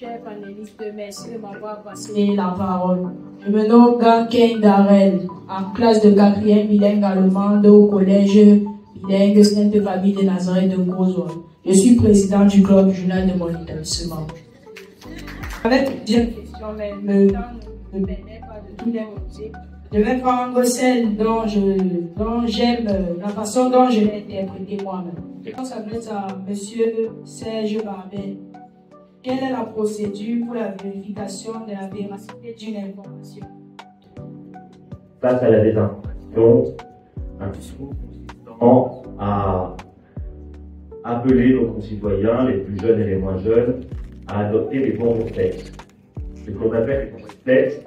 Chers panélistes, merci de m'avoir passé la parole. Je me nomme Ganken Darel, en classe de 4e bilingue allemande au collège bilingue Sainte-Famille de Nazareth de Grosvoie. Je suis président du club journal de mon établissement. Avec une question, mais le temps ne me permet pas de tout démontrer. Je vais prendre celle dont j'aime, la façon dont je l'ai interprétée moi-même. Je s'adresse à Monsieur Serge Barbet. Quelle est la procédure pour la vérification de la véracité d'une information? Face à la désinformation, un discours consistant à appeler nos concitoyens, les plus jeunes et les moins jeunes, à adopter les bons réflexes. Ce qu'on appelle les bons réflexes,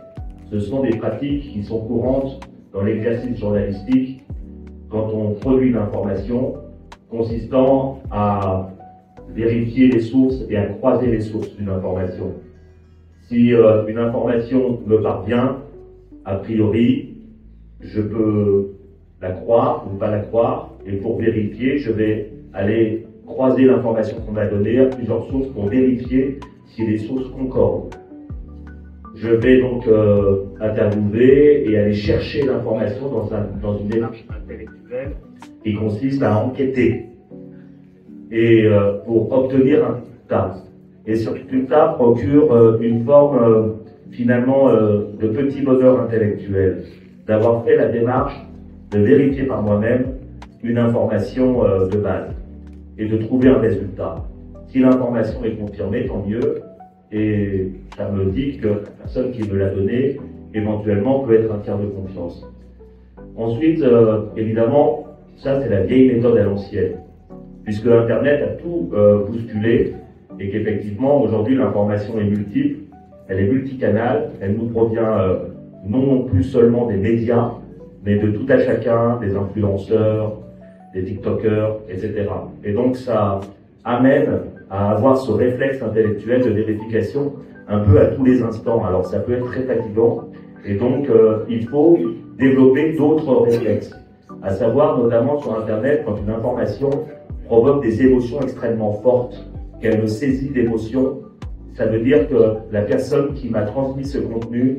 ce sont des pratiques qui sont courantes dans l'exercice journalistique quand on produit l'information, consistant à vérifier les sources et à croiser les sources d'une information. Si une information me parvient, a priori, je peux la croire ou pas la croire, et pour vérifier, je vais aller croiser l'information qu'on m'a donnée à plusieurs sources pour vérifier si les sources concordent. Je vais donc interviewer et aller chercher l'information dans une démarche intellectuelle qui consiste à enquêter et pour obtenir un résultat. Et ce résultat procure une forme finalement de petit bonheur intellectuel, d'avoir fait la démarche de vérifier par moi-même une information de base et de trouver un résultat. Si l'information est confirmée, tant mieux, et ça me dit que la personne qui me l'a donnée, éventuellement, peut être un tiers de confiance. Ensuite, évidemment, ça c'est la vieille méthode à l'ancienne, puisque Internet a tout bousculé, et qu'effectivement, aujourd'hui, l'information est multiple, elle est multicanale, elle nous provient non plus seulement des médias, mais de tout à chacun, des influenceurs, des TikTokers, etc. Et donc ça amène à avoir ce réflexe intellectuel de vérification un peu à tous les instants. Alors ça peut être très fatigant, et donc il faut développer d'autres réflexes, à savoir notamment sur Internet, quand une information provoque des émotions extrêmement fortes, qu'elle me saisit d'émotions, ça veut dire que la personne qui m'a transmis ce contenu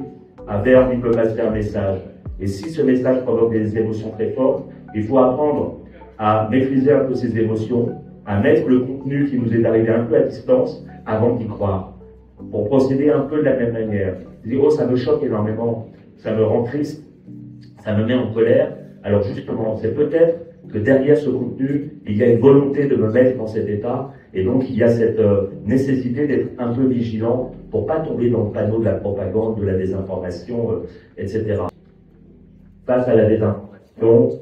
avait envie de me passer un message. Et si ce message provoque des émotions très fortes, il faut apprendre à maîtriser un peu ces émotions, à mettre le contenu qui nous est arrivé un peu à distance avant d'y croire, pour procéder un peu de la même manière. Dire, oh, ça me choque énormément, ça me rend triste, ça me met en colère. Alors justement, c'est peut-être que derrière ce contenu, il y a une volonté de me mettre dans cet état, et donc il y a cette nécessité d'être un peu vigilant pour pas tomber dans le panneau de la propagande, de la désinformation, etc. Face à la désinformation,